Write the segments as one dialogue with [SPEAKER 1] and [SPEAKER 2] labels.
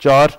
[SPEAKER 1] 4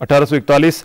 [SPEAKER 1] 1841,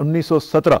[SPEAKER 1] 1917,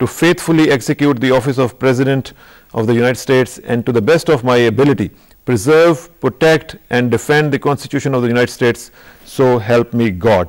[SPEAKER 1] to faithfully execute the office of President of the United States and to the best of my ability preserve, protect and defend the Constitution of the United States, so help me God।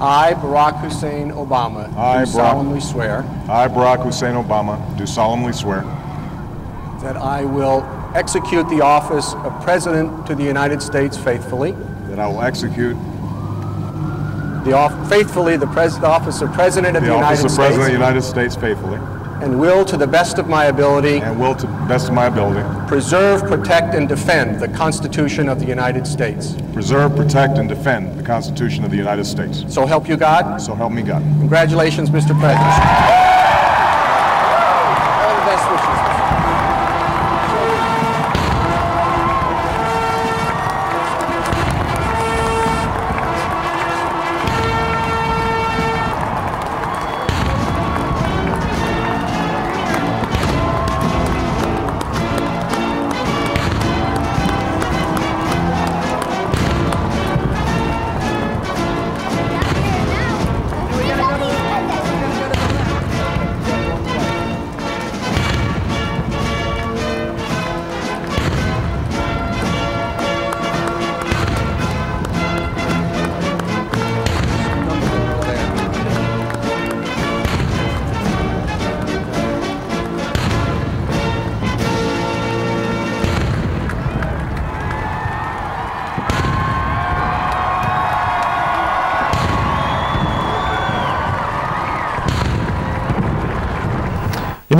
[SPEAKER 2] I, Barack Hussein Obama, do solemnly swear.
[SPEAKER 3] I, Barack Hussein Obama, do solemnly swear
[SPEAKER 2] that I will execute the office of President to the United States faithfully.
[SPEAKER 3] that I will execute
[SPEAKER 2] Faithfully the office of President of the
[SPEAKER 3] the office
[SPEAKER 2] United
[SPEAKER 3] of President of the
[SPEAKER 2] States.
[SPEAKER 3] United States faithfully
[SPEAKER 2] And will, to the best of my ability,
[SPEAKER 3] and will, to the best of my ability,
[SPEAKER 2] preserve, protect, and defend the Constitution of the United States.
[SPEAKER 3] preserve, protect, and defend the Constitution of the United States.
[SPEAKER 2] So help you God.
[SPEAKER 3] So help me God.
[SPEAKER 2] Congratulations, Mr. President. All the best wishes.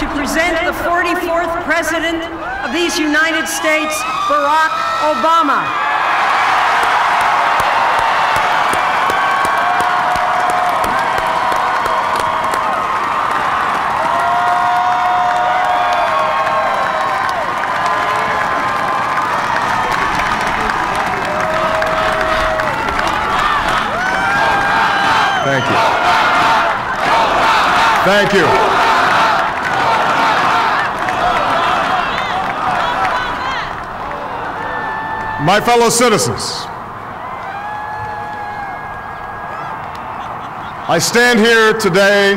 [SPEAKER 4] To present the 44th President of these United States, Barack Obama.
[SPEAKER 3] Thank you. Thank you. My fellow citizens, I stand here today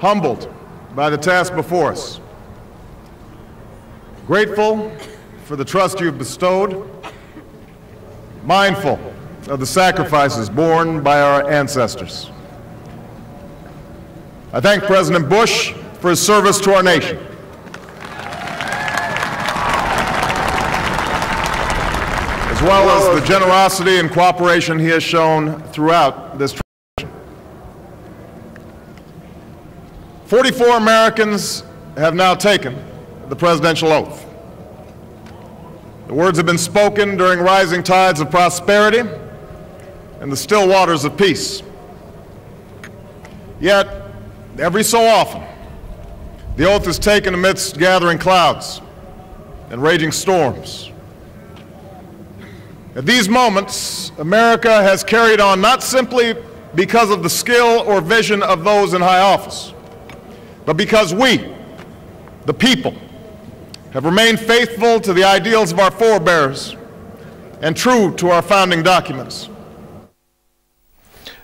[SPEAKER 3] humbled by the task before us, grateful for the trust you've bestowed, mindful of the sacrifices borne by our ancestors. I thank President Bush for his service to our nation. As well as the generosity and cooperation he has shown throughout this transition. 44 Americans have now taken the presidential oath. The words have been spoken during rising tides of prosperity and the still waters of peace. Yet, every so often, the oath is taken amidst gathering clouds and raging storms. At these moments, America has carried on not simply because of the skill or vision of those in high office, but because we, the people, have remained faithful to the ideals of our forebears and true to our founding documents.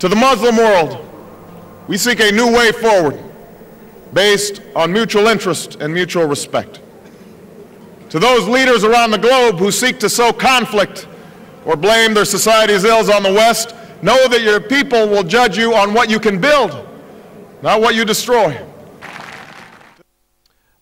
[SPEAKER 3] To the Muslim world, we seek a new way forward based on mutual interest and mutual respect. To those leaders around the globe who seek to sow conflict or blame their society's ills on the West, know that your people will judge you on what you can build, not what you destroy.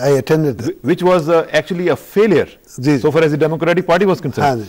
[SPEAKER 5] I attended that.
[SPEAKER 1] which was actually a failure so far as the Democratic Party was concerned.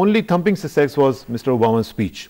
[SPEAKER 1] only thumping success was Mr. Obama's speech.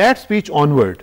[SPEAKER 1] That speech onward,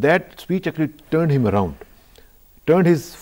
[SPEAKER 1] that speech actually turned him around, turned his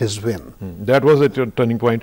[SPEAKER 5] his win.
[SPEAKER 1] That was a turning point.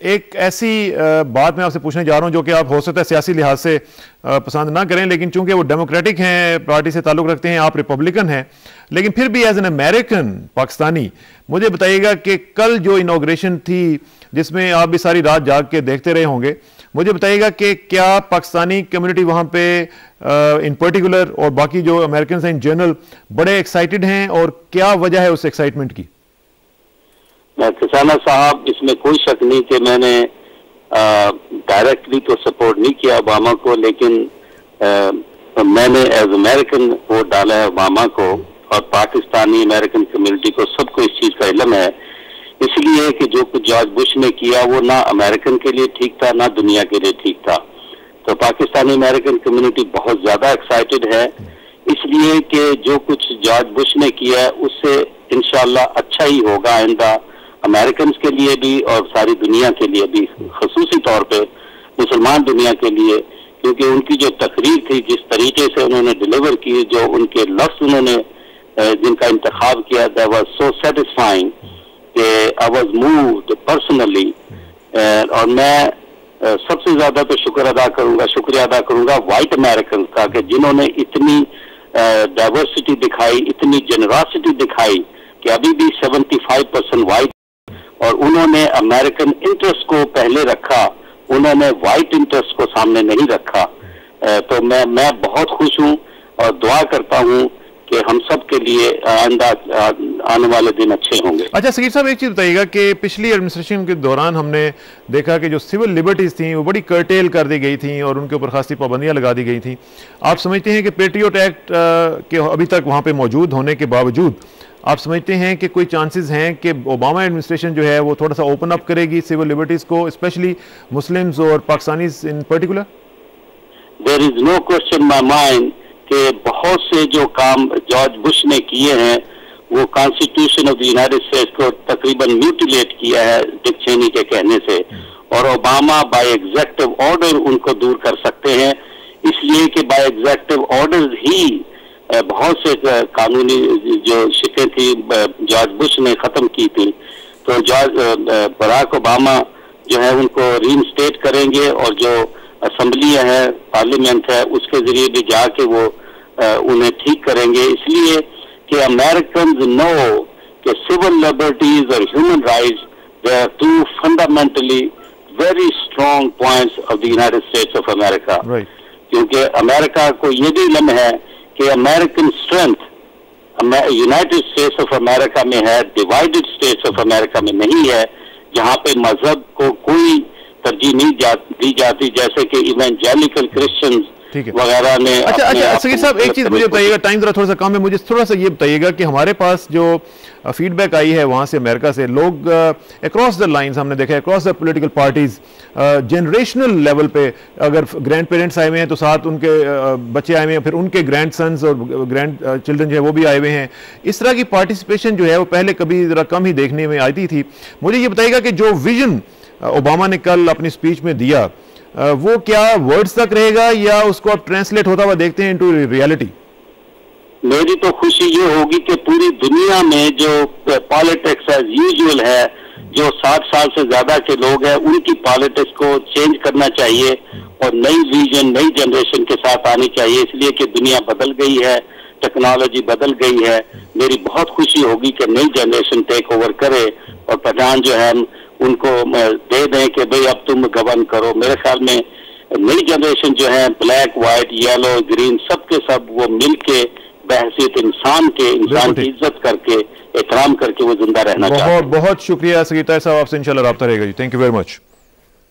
[SPEAKER 1] ایک ایسی بات میں آپ سے پوچھنے جا رہا ہوں جو کہ آپ ہو سکتا ہے سیاسی لحاظ سے پسند نہ کریں، لیکن چونکہ وہ ڈیموکریٹک ہیں، پارٹی سے تعلق رکھتے ہیں، آپ ریپبلکن ہیں، لیکن پھر بھی ایز این امریکن پاکستانی مجھے بتائیے گا کہ کل جو انوگریشن تھی جس میں آپ بھی ساری رات جاگ کے دیکھتے رہے ہوں گے، مجھے بتائیے گا کہ کیا پاکستانی کمیونٹی وہاں پہ ان پرٹیکولر اور باقی جو امریکنز ہیں ان جنرل بڑے ایکسائٹڈ ہیں، اور کیا وجہ ہے اس ایکسائٹمنٹ کی؟
[SPEAKER 6] کسانہ صاحب، اس میں کوئی شک نہیں کہ میں نے ڈائریکٹلی تو سپورٹ نہیں کیا اوباما کو، لیکن میں نے ایز امریکن ووٹ ڈالا ہے اوباما کو، اور پاکستانی امریکن کمیونٹی کو سب کو اس چیز کا علم ہے، اس لیے کہ جو کچھ جارج بش نے کیا وہ نہ امریکن کے لیے ٹھیک تھا نہ دنیا کے لیے ٹھیک تھا. تو پاکستانی امریکن کمیونٹی بہت زیادہ ایکسائٹڈ ہے، اس لیے کہ جو کچھ جارج بش نے کیا ہے اس سے انشاءاللہ اچھا ہی ہوگا آئندہ امریکنز کے لیے بھی اور ساری دنیا کے لیے بھی، خصوصی طور پہ مسلمان دنیا کے لیے، کیونکہ ان کی جو تقریر تھی، جس طریقے سے انہوں نے ڈیلیور کی، جو ان کے لفظ انہوں نے جن کا انتخاب کیا، that was so satisfying کہ I was moved personally. اور میں سب سے زیادہ تو شکریہ ادا کروں گا وائٹ امریکن کا، کہ جنہوں نے اتنی ڈائیورسٹی دکھائی، اتنی جنراسٹی دکھائی کہ ابھی بھی 75% وائٹ، اور انہوں نے امریکن انٹرسٹ کو پہلے رکھا، انہوں نے وائٹ انٹرسٹ کو سامنے نہیں رکھا. تو میں بہت خوش ہوں اور دعا کرتا ہوں کہ ہم سب کے لیے آئندہ آنے والے دن اچھے ہوں گے.
[SPEAKER 1] اچھا سگیر صاحب، ایک چیز بتائیے گا کہ پچھلی ایڈمنسٹریشن کے دوران ہم نے دیکھا کہ جو سول لبرٹیز تھیں وہ بڑی کرٹیل کر دی گئی تھیں اور ان کے اوپر خاصی پابندیاں لگا دی گئی تھیں. آپ سمجھتے ہیں کہ پیٹریوٹ ایکٹ کے ابھی تک وہاں پہ موجود ہونے کے باوجود آپ سمجھتے ہیں کہ کوئی چانسز ہیں کہ اوباما ایڈمنسٹریشن جو ہے وہ تھوڑا سا اوپن اپ کرے گی سول لبرٹیز کو، اسپیشلی مسلمز اور Pakistanis in particular?
[SPEAKER 6] There is no question in my mind کہ بہت سے جو کام جارج بش نے کیے ہیں وہ constitution of the United status کو تقریباً میوٹیلیٹ کیا ہے ڈک چینی کے کہنے سے، اور Obama by executive order in کو دور کر سکتے ہیں، اس لیے کہ بائی ایگزیکٹو آرڈر ہی بہت سے قانونی جو شکیں تھی جارج بش نے ختم کی تھی. تو براک اوباما جو ہے ان کو ری انسٹیٹ کریں گے، اور جو اسمبلی ہے، پارلیمنٹ ہے، اس کے ذریعے بھی جا کے وہ انہیں ٹھیک کریں گے، اس لیے کہ امریکنز نو کہ سول لبرٹیز اور human rights they are two fundamentally very strong points of the United States of America. کیونکہ امریکہ کو یہ بھی علم ہے کہ American strength United States of America میں ہے، ڈیوائڈڈ اسٹیٹس آف امریکہ میں نہیں ہے، جہاں پہ مذہب کو کوئی ترجیح نہیں دی جاتی، جیسے کہ ایونجیلیکل کرسچنز وغیرہ نے.
[SPEAKER 1] اچھا سگیر صاحب، ایک چیز مجھے بتائیے گا، ٹائم ذرا تھوڑا سا کم ہے، مجھے تھوڑا سا یہ بتائیے گا کہ ہمارے پاس جو فیڈ بیک آئی ہے وہاں سے امریکہ سے، لوگ اکراس دا لائنز ہم نے دیکھا ہے، across the political parties, generational level پہ اگر گرینڈ پیرنٹس آئے ہوئے ہیں تو ساتھ ان کے بچے آئے ہوئے ہیں، پھر ان کے گرینڈ سنز اور گرینڈ چلڈرن جو ہے وہ بھی آئے ہوئے ہیں. اس طرح کی پارٹیسپیشن جو ہے وہ پہلے کبھی ذرا کم ہی دیکھنے میں آتی تھی. مجھے یہ بتائیے گا کہ جو ویژن اوباما نے کل اپنی سپیچ میں دیا وہ کیا ورڈز تک رہے گا یا اس کو اب ٹرانسلیٹ ہوتا ہوا دیکھتے ہیں انٹو ریالٹی؟
[SPEAKER 6] میری تو خوشی یہ ہوگی کہ پوری دنیا میں جو پالیٹکس ایز یوزول ہے، جو 60 سال سے زیادہ کے لوگ ہیں، ان کی پالیٹکس کو چینج کرنا چاہیے اور نئی ویژن، نئی جنریشن کے ساتھ آنی چاہیے، اس لیے کہ دنیا بدل گئی ہے، ٹیکنالوجی بدل گئی ہے. میری بہت خوشی ہوگی کہ نئی جنریشن ٹیک اوور کرے اور پٹھان جو ہے ان کو دے دیں کہ بھئی اب تم گورن کرو. میرے خیال میں نئی جنریشن جو ہے بلیک، وائٹ، یلو، گرین، سب کے سب وہ مل کے بحثیت انسان کی عزت کر کے، احترام کر کے وہ زندہ رہنا چاہتے ہیں.
[SPEAKER 1] بہت شکریہ سگیر طاہر صاحب، آپ سے انشاءاللہ رابطہ رہے گا جی. Thank you very much.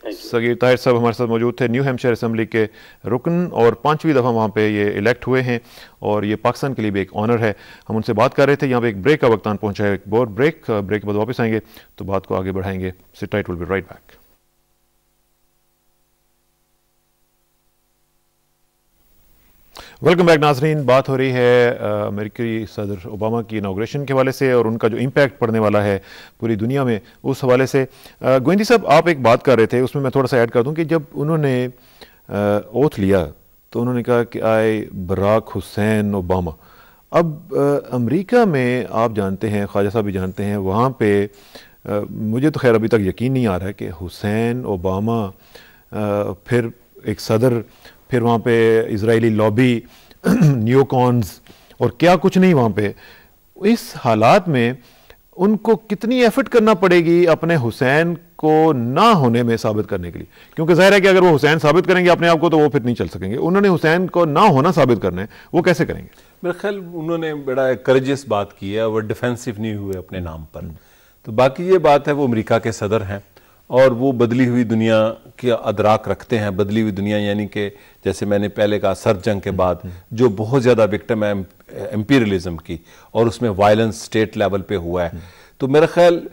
[SPEAKER 1] Saghir Tahir صاحب ہمارے ساتھ موجود تھے، نیو ہیمپشائر اسمبلی کے رکن اور 5ویں دفعہ وہاں پہ یہ الیکٹ ہوئے ہیں اور یہ پاکستان کے لیے بھی ایک آنر ہے. ہم ان سے بات کر رہے تھے، یہاں پہ ایک بریک کا وقت آن پہنچا ہے، ایک اور بریک کے بعد واپس آئیں گے تو بات کو آگے بڑھائیں گے. Sit tight, will be right back. Welcome back ناظرین. بات ہو رہی ہے امریکی صدر اوباما کی انوگریشن کے حوالے سے اور ان کا جو امپیکٹ پڑنے والا ہے پوری دنیا میں اس حوالے سے. گوئندی صاحب، آپ ایک بات کر رہے تھے، اس میں تھوڑا سا ایڈ کر دوں کہ جب انہوں نے اوتھ لیا تو انہوں نے کہا کہ آئی براک حسین اوباما. اب امریکہ میں آپ جانتے ہیں، خواجہ صاحب بھی جانتے ہیں، وہاں پہ مجھے تو خیر ابھی تک یقین نہیں آ رہا ہے کہ حسین، اوباما، پھر ایک صدر، پھر وہاں پہ اسرائیلی لابی، نیو کونز اور کیا کچھ نہیں وہاں پہ، اس حالات میں ان کو کتنی ایفرٹ کرنا پڑے گی اپنے حسین کو نہ ہونے میں ثابت کرنے کے لیے، کیونکہ ظاہر ہے کہ اگر وہ حسین ثابت کریں گے اپنے آپ کو تو وہ پھر نہیں چل سکیں گے. انہوں نے حسین کو نہ ہونا ثابت کرنا ہے، وہ کیسے کریں گے؟
[SPEAKER 7] میرا خیال انہوں نے بڑا کریجس بات کی ہے، وہ ڈیفینسو نہیں ہوئے اپنے نام پر. تو باقی یہ بات ہے وہ امریکہ کے صدر ہیں اور وہ بدلی ہوئی دنیا کی ادراک رکھتے ہیں. بدلی ہوئی دنیا یعنی کہ جیسے میں نے پہلے کہا سرد جنگ کے بعد جو بہت زیادہ وکٹم ہے امپیریلزم کی اور اس میں وائلنس اسٹیٹ لیول پہ ہوا ہے. تو میرا خیال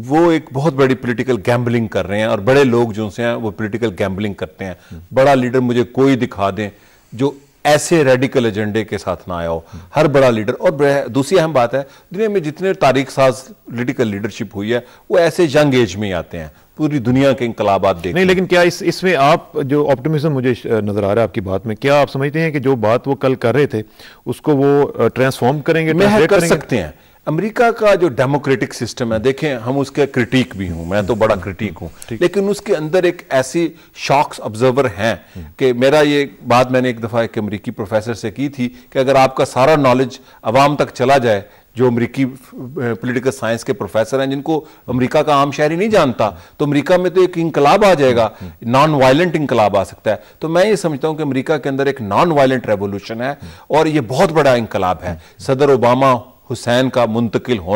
[SPEAKER 7] وہ ایک بہت بڑی پولیٹیکل گیمبلنگ کر رہے ہیں اور بڑے لوگ جو سے ہیں وہ پولیٹیکل گیمبلنگ کرتے ہیں. بڑا لیڈر مجھے کوئی دکھا دیں جو ایسے ریڈیکل ایجنڈے کے ساتھ نہ آیا ہو. ہر بڑا لیڈر. اور دوسری اہم بات ہے دنیا میں جتنے تاریخ ساز پولیٹیکل لیڈرشپ ہوئی ہے وہ ایسے ینگ ایج میں آتے ہیں. پوری دنیا کے انقلابات دیکھیں.
[SPEAKER 1] نہیں لیکن کیا اس میں آپ جو آپٹیمزم مجھے نظر آ رہا ہے آپ کی بات میں، کیا آپ سمجھتے ہیں کہ جو بات وہ کل کر رہے تھے اس کو وہ ٹرانسفارم کریں گے؟
[SPEAKER 7] میں کر سکتے ہیں. امریکہ کا جو ڈیموکریٹک سسٹم ہے، دیکھیں ہم اس کے کرٹیک بھی ہوں، میں تو بڑا کرٹیک ہوں، لیکن اس کے اندر ایک ایسی شاکس آبزرور ہیں کہ میرا یہ بات میں نے ایک دفعہ ایک امریکی پروفیسر سے کی تھی کہ اگر آپ کا سارا نالج عوام تک چلا جائے، جو امریکی پولیٹیکل سائنس کے پروفیسر ہیں جن کو امریکہ کا عام شہری نہیں جانتا، تو امریکہ میں تو ایک انقلاب آ جائے گا، نان وائلنٹ انقلاب آ سکتا ہے. تو میں یہ سمجھتا ہوں کہ امریکہ کے اندر ایک نان وائلنٹ ریولوشن ہے اور یہ بہت بڑا انقلاب ہے. صدر اوباما حسین کا منتخب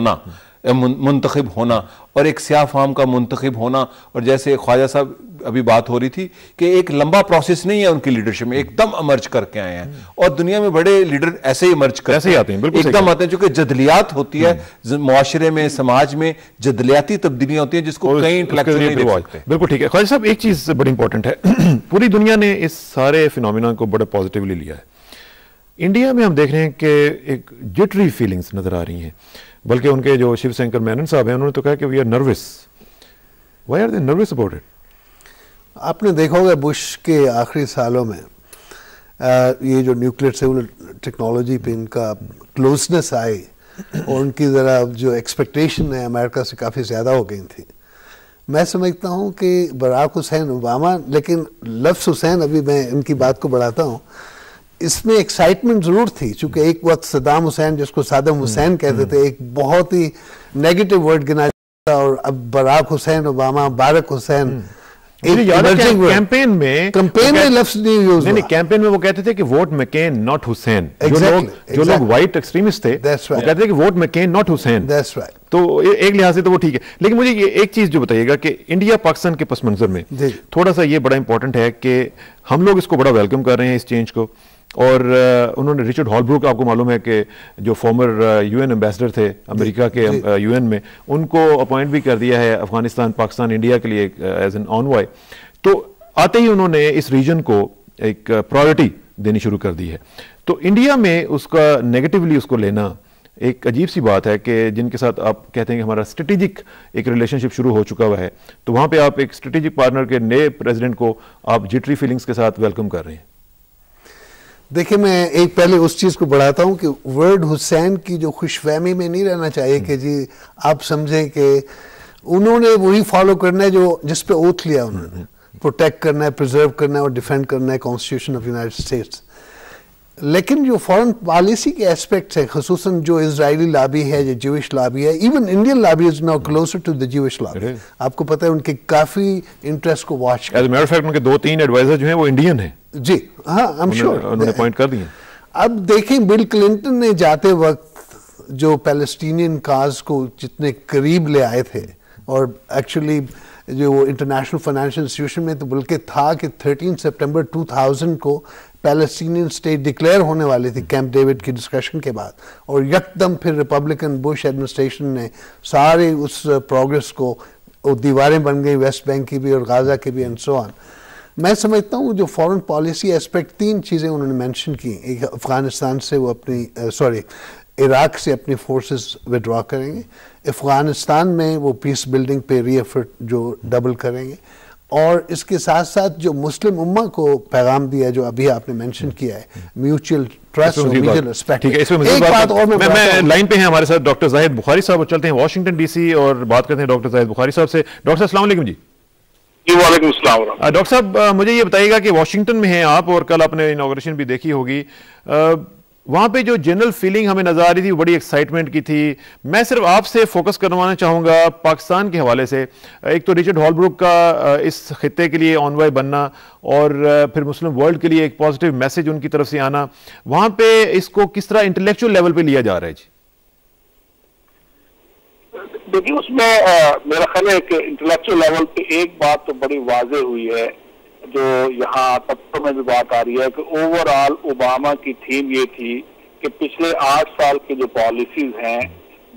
[SPEAKER 7] ہونا اور ایک سیاہ فام کا منتخب ہونا، اور جیسے خواجہ صاحب ابھی بات ہو رہی تھی کہ ایک لمبا پروسیس نہیں ہے ان کی لیڈرشپ میں، ایک دم امرج کر کے آئے ہیں. اور دنیا میں بڑے لیڈر ایسے ہی امرج کرتے ہیں، ایک دم آتے ہیں. چونکہ جدلیات ہوتی ہے معاشرے میں، سماج میں جدلیاتی تبدیلیاں ہوتی ہیں جس کو کئی انٹلیکچوئل نہیں دیکھ سکتے.
[SPEAKER 1] بالکل ٹھیک ہے. خواجہ صاحب ایک چیز بڑی امپورٹنٹ ہے، پوری دنیا نے اس سارے فینومینا کو بڑا پازیٹیولی لیا ہے. انڈیا میں ہم دیکھ رہے ہیں کہ ایک جٹری فیلنگز نظر آ رہی ہیں، بلکہ ان کے جو شیو شنکر مینن صاحب ہیں انہوں نے تو کہا کہ we are nervous. Why are they nervous about it?
[SPEAKER 5] آپ نے دیکھا ہوگا بش کے آخری سالوں میں یہ جو نیوکلیئر سیول ٹیکنالوجی پہ ان کا کلوزنس آئی اور ان کی ذرا جو ایکسپیکٹیشن ہے امریکہ سے کافی زیادہ ہو گئی تھی. میں سمجھتا ہوں کہ براک حسین اوباما، لیکن لفظ حسین ابھی میں ان کی بات کو بڑھاتا ہوں، اس میں ایکسائٹمنٹ ضرور تھی، چونکہ ایک وقت صدام حسین جس کو صادم حسین کہتے تھے ایک بہت ہی نیگیٹو ورڈ گنا جاتا تھا، اور اب براک حسین اوباما، بارک حسین.
[SPEAKER 1] کیمپین میں
[SPEAKER 5] لفظ نہیں یوز ہوا.
[SPEAKER 1] کیمپین میں وہ کہتے تھے کہ ووٹ مکین ناٹ حسین. جو لوگ وائٹ ایکسٹریمسٹ تھے وہ کہتے تھے کہ ووٹ مکین ناٹ حسین. تو ایک لحاظ سے تو وہ ٹھیک ہے. لیکن مجھے یہ ایک چیز جو بتائیے گا کہ انڈیا پاکستان کے پس منظر میں تھوڑا سا یہ بڑا امپورٹنٹ ہے کہ ہم لوگ اس کو بڑا ویلکم کر رہے ہیں اس چینج کو. اور انہوں نے رچرڈ ہالبروک، آپ کو معلوم ہے کہ جو فارمر یو این ایمبیسڈر تھے امریکہ کے یو این میں، ان کو اپوائنٹ بھی کر دیا ہے افغانستان، پاکستان، انڈیا کے لیے ایز این آنوائے. تو آتے ہی انہوں نے اس ریجن کو ایک پرائیورٹی دینی شروع کر دی ہے. تو انڈیا میں اس کا نیگیٹیولی اس کو لینا ایک عجیب سی بات ہے کہ جن کے ساتھ آپ کہتے ہیں کہ ہمارا اسٹریٹجک ایک ریلیشن شپ شروع ہو چکا ہوا ہے، تو وہاں پہ آپ ایک اسٹریٹجک پارٹنر کے نئے پریزیڈنٹ کو آپ جٹری فیلنگز کے ساتھ ویلکم کر رہے ہیں.
[SPEAKER 5] دیکھیں میں ایک پہلے اس چیز کو بڑھاتا ہوں کہ ورڈ حسین کی جو خوش فہمی میں نہیں رہنا چاہیے کہ جی آپ سمجھیں کہ انہوں نے وہی فالو کرنا ہے جو جس پہ اوتھ لیا انہوں نے، پروٹیکٹ کرنا ہے، پریزرو کرنا ہے اور ڈیفینڈ کرنا ہے کانسٹیٹیوشن آف یونائٹڈ اسٹیٹس. لیکن جو فورن پالیسی کے ایسپیکٹس ہیں، خصوصاً جو اسرائیلی لابی ہے، جو جوش لابی ہے، even Indian lobby is now closer to the Jewish lobby. آپ کو پتہ ہے ان کے کافی انٹرسٹ کو watch
[SPEAKER 1] as a matter of fact ان کے 2-3 ایڈوائزر جو ہیں وہ انڈین ہیں.
[SPEAKER 5] جی ہاں، I'm sure
[SPEAKER 1] انہوں نے اپوائنٹ کر دی ہیں.
[SPEAKER 5] اب دیکھیں بل کلنٹن نے جاتے وقت جو پیلسٹینین کاز کو جتنے قریب لے آئے تھے، اور ایکچولی جو انٹرنیشنل فائنینشیل انسٹیٹیوشن میں تو بلکہ تھا کہ 13 سپٹمبر 2000 کو پیلسٹینین اسٹیٹ ڈکلیئر ہونے والی تھی کیمپ ڈیوڈ کی ڈسکشن کے بعد، اور یکدم پھر ریپبلکن بش ایڈمنسٹریشن نے سارے اس پروگرس کو، دیواریں بن گئی ویسٹ بینک کی بھی اور غازہ کی بھی اینڈ سو آن. میں سمجھتا ہوں جو فورن پالیسی ایسپیکٹ 3 چیزیں انہوں نے مینشن کی. ایک، افغانستان سے وہ اپنی عراق سے اپنی فورسز وڈرا کریں گے، افغانستان میں وہ پیس بلڈنگ پہ ری ایفرٹ جو ڈبل کریں گے، اور اس کے ساتھ ساتھ جو مسلم امہ کو پیغام دیا جو ابھی آپ نے مینشن کیا ہے میوچل ٹرسٹ اور میوچل رسپیکٹ. ایک بات اور میں
[SPEAKER 1] لائن پہ ہیں ہمارے ساتھ ڈاکٹر زاہد بخاری صاحب, چلتے ہیں واشنگٹن ڈی سی اور بات کرتے ہیں ڈاکٹر زاہد بخاری صاحب سے. ڈاکٹر صاحب السلام علیکم. جی
[SPEAKER 8] جی وعلیکم السلام.
[SPEAKER 1] ڈاکٹر صاحب مجھے یہ بتائیے گا کہ واشنگٹن میں ہیں آپ اور کل آپ نے انوگریشن بھی دیکھی ہوگی, وہاں پہ جو جنرل فیلنگ ہمیں نظر آ رہی تھی وہ بڑی ایکسائٹمنٹ کی تھی. میں صرف آپ سے فوکس کروانا چاہوں گا پاکستان کے حوالے سے. ایک تو رچرڈ ہالبروک کا اس خطے کے لیے آنوائے بننا اور پھر مسلم ورلڈ کے لیے ایک پازیٹیو میسج ان کی طرف سے آنا, وہاں پہ اس کو کس طرح انٹلیکچوئل لیول پہ لیا جا رہا ہے؟ جی
[SPEAKER 8] دیکھیے اس میں میرا خیال ہے کہ انٹلیکچوئل لیول پہ ایک بات تو بڑی واضح ہوئی ہے جو یہاں تبصروں میں بھی بات آ رہی ہے کہ اوور آل اوباما کی تھیم یہ تھی کہ پچھلے 8 سال کی جو پالیسیز ہیں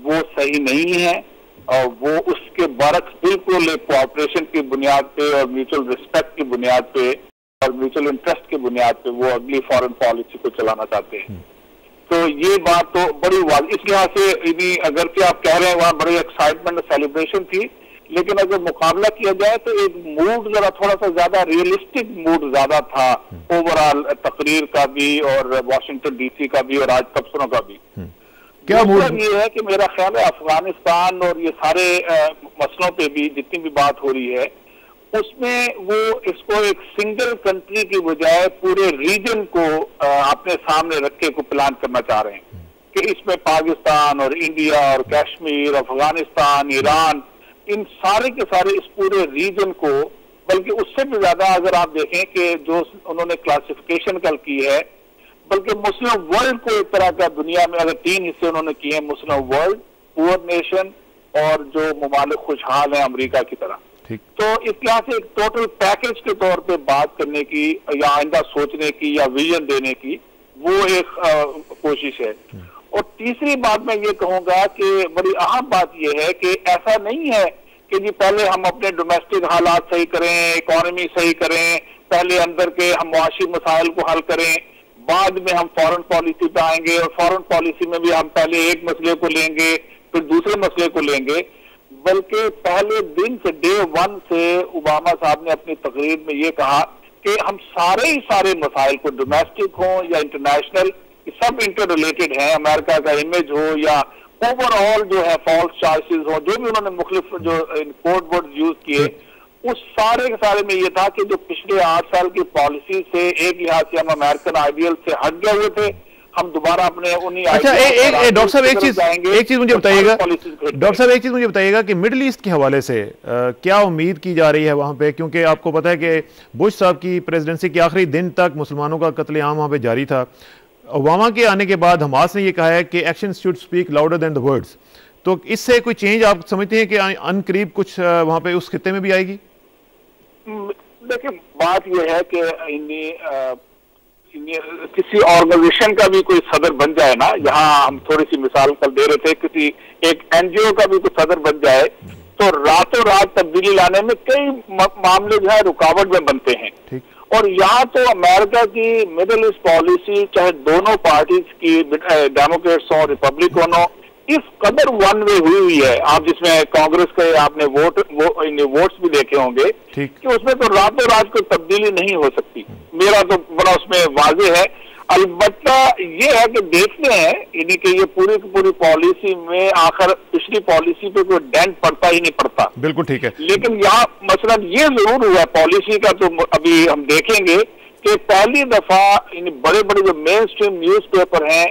[SPEAKER 8] وہ صحیح نہیں ہیں اور وہ اس کے برعکس بالکل کوآپریشن کی بنیاد پہ اور میوچل رسپیکٹ کی بنیاد پہ اور میوچل انٹرسٹ کی بنیاد پہ وہ اگلی فارن پالیسی کو چلانا چاہتے ہیں. تو یہ بات تو بڑی واضح اس لحاظ سے اگرچہ آپ کہہ رہے ہیں وہاں بڑی ایکسائٹمنٹ اور سیلیبریشن تھی, لیکن اگر مقابلہ کیا جائے تو ایک موڈ ذرا تھوڑا سا زیادہ ریئلسٹک موڈ زیادہ تھا اوور آل تقریر کا بھی اور واشنگٹن ڈی سی کا بھی اور آج تبصروں کا بھی. کیا یہ ہے کہ میرا خیال ہے افغانستان اور یہ سارے مسئلوں پہ بھی جتنی بھی بات ہو رہی ہے اس میں وہ اس کو ایک سنگل کنٹری کی بجائے پورے ریجن کو اپنے سامنے رکھے کو پلان کرنا چاہ رہے ہیں کہ اس میں پاکستان اور انڈیا اور کشمیر, افغانستان, ایران, ان سارے کے سارے اس پورے ریجن کو, بلکہ اس سے بھی زیادہ اگر آپ دیکھیں کہ جو انہوں نے کلاسیفیکیشن کل کی ہے, بلکہ مسلم ورلڈ کو ایک طرح کا دنیا میں اگر 3 حصے انہوں نے کیے ہیں, مسلم ورلڈ, پور نیشن اور جو ممالک خوشحال ہیں امریکہ کی طرح. تو اس لحاظ سے ایک ٹوٹل پیکج کے طور پہ بات کرنے کی یا آئندہ سوچنے کی یا ویژن دینے کی وہ ایک کوشش ہے. اور تیسری بات میں یہ کہوں گا کہ بڑی اہم بات یہ ہے کہ ایسا نہیں ہے کہ جی پہلے ہم اپنے ڈومیسٹک حالات صحیح کریں, اکانومی صحیح کریں, پہلے اندر کے ہم معاشی مسائل کو حل کریں, بعد میں ہم فارن پالیسی پہ آئیں گے اور فارن پالیسی میں بھی ہم پہلے ایک مسئلے کو لیں گے پھر دوسرے مسئلے کو لیں گے. بلکہ پہلے دن سے ڈے 1 سے اوباما صاحب نے اپنی تقریر میں یہ کہا کہ ہم سارے مسائل کو ڈومیسٹک ہوں یا انٹرنیشنل سب انٹر ریلیٹڈ ہیں, امریکہ کا امیج ہو یا اوور آل جو ہے فالس چارجز ہو, جو بھی انہوں نے مختلف جو کوڈ ورڈ یوز کیے, اس سارے کے سارے میں یہ تھا کہ جو پچھلے 8 سال کی پالیسی سے ایک لحاظ سے ہم امریکن آئیڈیل سے ہٹ گئے ہوئے تھے, ہم دوبارہ اپنے انہی.
[SPEAKER 1] اچھا ڈاکٹر صاحب ایک چیز مجھے بتائیے گا, ڈاکٹر صاحب ایک چیز مجھے بتائیے گا کہ مڈل ایسٹ کے حوالے سے کیا امید کی جا رہی ہے وہاں پہ, کیونکہ آپ کو پتہ ہے کہ بش صاحب کی پریزیڈنسی کے آخری دن تک مسلمانوں کا قتل عام وہاں پہ جاری تھا. اوباما کے آنے کے بعد حماس نے یہ کہا ہے کہ action should speak louder than the words. تو اس سے کوئی چینج آپ سمجھتے ہیں کہ ان قریب کچھ وہاں پہ اس خطے میں بھی آئے گی؟
[SPEAKER 8] دیکھیں بات یہ ہے کہ کسی آرگنائزیشن کا بھی کوئی صدر بن جائے نا, یہاں ہم تھوڑی سی مثال کل دے رہے تھے, کسی ایک NGO کا بھی کوئی صدر بن جائے تو راتوں رات تبدیلی لانے میں کئی معاملے جو ہے رکاوٹ میں بنتے ہیں. اور یہاں تو امریکہ کی مڈل ایسٹ پالیسی چاہے دونوں پارٹیز کی ڈیموکریٹس ہوں ریپبلکن ہوں اس قدر ون وے ہوئی ہے, آپ جس میں کانگریس کے آپ نے ووٹس بھی دیکھے ہوں گے کہ اس میں تو راتوں رات کوئی تبدیلی نہیں ہو سکتی. میرا تو بڑا اس میں واضح ہے. البتہ یہ ہے کہ دیکھتے ہیں یعنی کہ یہ پوری کی پوری پالیسی میں آخر پچھلی پالیسی پہ کوئی ڈینٹ پڑتا ہی نہیں پڑتا.
[SPEAKER 1] بالکل ٹھیک ہے.
[SPEAKER 8] لیکن یہاں مثلا یہ ضرور ہوا پالیسی کا, تو ابھی ہم دیکھیں گے کہ پہلی دفعہ بڑے بڑے جو مین اسٹریم نیوز پیپر ہیں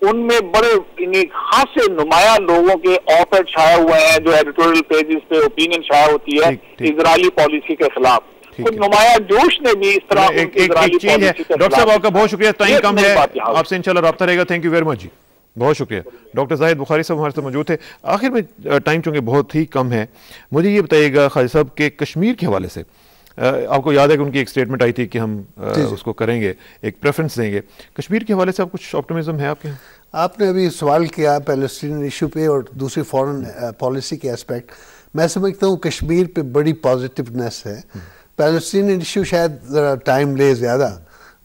[SPEAKER 8] ان میں بڑے خاصے نمایاں لوگوں کے آف ایڈ چھائے ہوئے ہیں, جو ایڈیٹوریل پیجز پہ اوپینین شائع ہوتی ہے اسرائیلی پالیسی کے خلاف. کچھ نمایاں جوش نے بھی اس طرح
[SPEAKER 1] چینج ہے. ڈاکٹر صاحب آپ کا بہت شکریہ, ٹائم کم ہے, آپ سے انشاءاللہ رابطہ رہے گا. تھینک یو ویری مچ جی, بہت شکریہ. ڈاکٹر زاہد بخاری صاحب ہمارے ساتھ موجود تھے. آخر میں ٹائم چونکہ بہت ہی کم ہے, مجھے یہ بتائیے گا خالد صاحب کہ کشمیر کے حوالے سے آپ کو یاد ہے کہ ان کی ایک سٹیٹمنٹ آئی تھی کہ ہم اس کو کریں گے, ایک پریفرنس دیں گے. کشمیر کے حوالے سے آپ کچھ آپٹیمزم ہے آپ کے؟
[SPEAKER 5] آپ نے ابھی سوال کیا پیلسٹین ایشو پہ اور دوسری فورن پالیسی کے اسپیکٹ. میں سمجھتا ہوں کشمیر پہ بڑی پازیٹیونیس ہے. پیلسٹین ایشو شاید ذرا ٹائم لے زیادہ,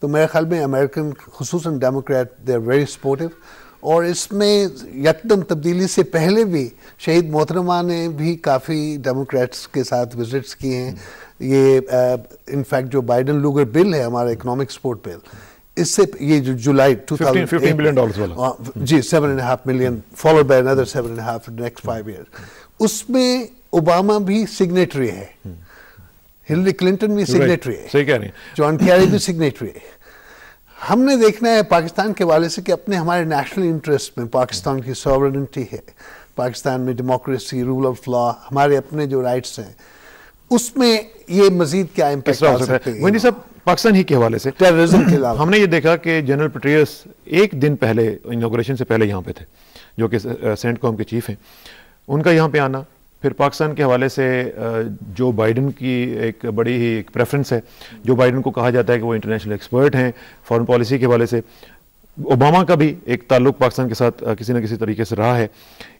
[SPEAKER 5] تو میرے خیال میں امریکن خصوصاً Democrat they are very supportive. اور اس میں یکدم تبدیلی سے پہلے بھی شہید محترمہ نے بھی کافی ڈیموکریٹس کے ساتھ وزٹس کیے ہیں. یہ in fact Joe Biden Lugar bill ہے ہمارا اکنامک سپورٹ بل, اس سے یہ جو جولائی
[SPEAKER 1] $15 بلین والا
[SPEAKER 5] جی 7.5 million followed by another 7.5 next 5 years, اس میں اوباما بھی سگنیٹری ہے, ہلری کلنٹن بھی سگنیٹری ہے,
[SPEAKER 1] صحیح کہہ رہے ہیں,
[SPEAKER 5] جان کیری بھی سگنیٹری ہے. ہم نے دیکھنا ہے پاکستان کے حوالے سے کہ اپنے ہمارے نیشنل انٹرسٹ میں پاکستان کی سوورنٹی ہے, پاکستان میں ڈیموکریسی, رول آف لا, ہمارے اپنے جو رائٹس ہیں, اس میں یہ مزید کیا امپیکٹ آ سکتے ہیں.
[SPEAKER 1] وینی صاحب پاکستان ہی کے حوالے سے
[SPEAKER 5] ٹیررزم کے علاوہ
[SPEAKER 1] ہم نے یہ دیکھا کہ جنرل پیٹریس ایک دن پہلے انوگریشن سے پہلے یہاں پہ تھے, جو کہ سینٹ کوم کے چیف ہیں, ان کا یہاں پہ آنا, پھر پاکستان کے حوالے سے جو بائیڈن کی ایک بڑی ہی ایک پریفرنس ہے, جو بائیڈن کو کہا جاتا ہے کہ وہ انٹرنیشنل ایکسپرٹ ہیں فارن پالیسی کے حوالے سے, اوباما کا بھی ایک تعلق پاکستان کے ساتھ کسی نہ کسی طریقے سے رہا ہے.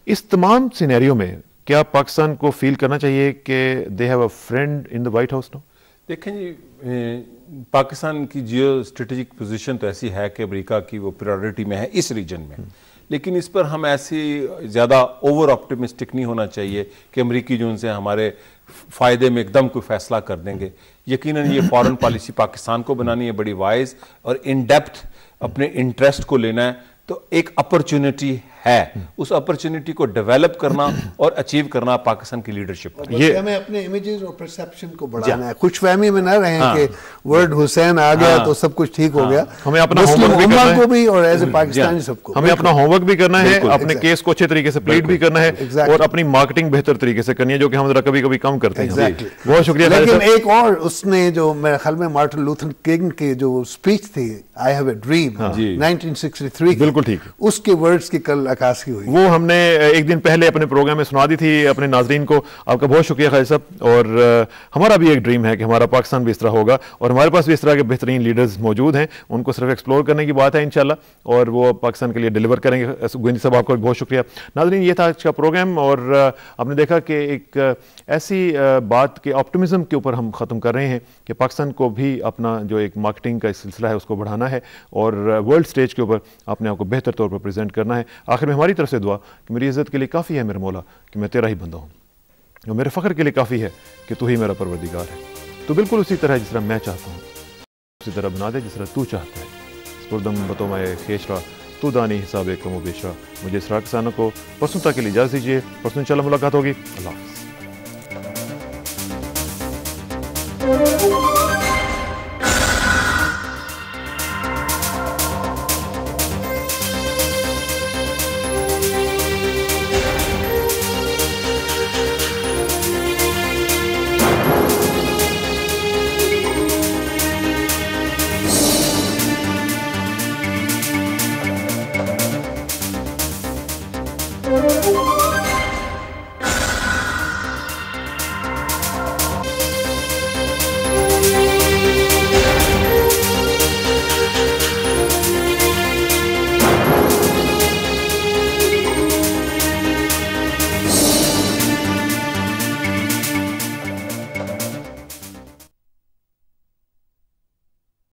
[SPEAKER 1] اس تمام سینیریو میں کیا پاکستان کو فیل کرنا چاہیے کہ they have a friend in the White House no?
[SPEAKER 7] دیکھیں جی, پاکستان کی جیو اسٹریٹجک پوزیشن تو ایسی ہے کہ امریکہ کی وہ پریورٹی میں ہے اس ریجن میں, لیکن اس پر ہم ایسی زیادہ اوور آپٹیمسٹک نہیں ہونا چاہیے کہ امریکی جو ان سے ہمارے فائدے میں ایک دم کوئی فیصلہ کر دیں گے. یقیناً یہ فارن پالیسی پاکستان کو بنانی ہے بڑی وائز, اور ان ڈیپتھ اپنے انٹرسٹ کو لینا ہے, تو ایک اپرچونٹی ہے, اس اپرچونٹی کو ڈیولپ کرنا اور اچیو کرنا پاکستان کی لیڈرشپ.
[SPEAKER 5] یہ ہمیں اپنے امیجز اور پرسیپشن کو بڑھانا ہے, خوش فہمی میں نہ رہیں کہ ورڈ حسین آ گیا تو سب کچھ ٹھیک ہو گیا.
[SPEAKER 1] ہمیں اپنا ہوم ورک بھی کرنا ہے,
[SPEAKER 5] کو بھی اور ایز اے پاکستانی سب کو
[SPEAKER 1] ہمیں اپنا ہوم ورک بھی کرنا ہے, اپنے کیس کو اچھے طریقے سے پلیڈ بھی کرنا ہے, اور اپنی مارکیٹنگ بہتر طریقے سے کرنی ہے, جو کہ ہم ذرا کبھی کبھی کم کرتے ہیں. بہت شکریہ.
[SPEAKER 5] لیکن ایک اور اس نے جو میرے خیال میں مارٹن لوتھر کنگ کی جو اسپیچ تھی آئی ہیو اے ڈریم 1963
[SPEAKER 1] بالکل ٹھیک,
[SPEAKER 5] اس کے ورڈز کی کل عکاسی ہوئی.
[SPEAKER 1] وہ ہم نے ایک دن پہلے اپنے پروگرام میں سنا دی تھی اپنے ناظرین کو. آپ کا بہت شکریہ خالد صاحب, اور ہمارا بھی ایک ڈریم ہے کہ ہمارا پاکستان بھی اس طرح ہوگا, اور ہمارے پاس بھی اس طرح کے بہترین لیڈرز موجود ہیں, ان کو صرف ایکسپلور کرنے کی بات ہے انشاءاللہ, اور وہ پاکستان کے لیے ڈیلیور کریں گے. گوئندی صاحب آپ کا بہت شکریہ. ناظرین, یہ تھا آج کا پروگرام, اور آپ نے دیکھا کہ ایک ایسی بات کے آپٹیمزم کے اوپر ہم ختم کر رہے ہیں کہ پاکستان کو بھی اپنا جو ایک مارکیٹنگ کا سلسلہ ہے اس کو بڑھانا ہے, اور ورلڈ سٹیج کے اوپر اپنے آپ کو بہتر طور پر پریزنٹ کرنا ہے. آخر میں ہماری طرف سے دعا کہ میری عزت کے لیے کافی ہے میرے مولا کہ میں تیرا ہی بندہ ہوں, اور میرے فخر کے لیے کافی ہے کہ تو ہی میرا پروردگار ہے. تو بالکل اسی طرح جس طرح میں چاہتا ہوں اسی طرح بنا دے جس طرح تو چاہتا ہے. سپردم بتو میں خیشرا تو دانی حساب کم و بیشرا. مجھے اسرار کسانوں کو پرسوں تک کے لیے اجازت دیجیے. پرسوں انشاءاللہ ملاقات ہوگی. اللہ حافظ.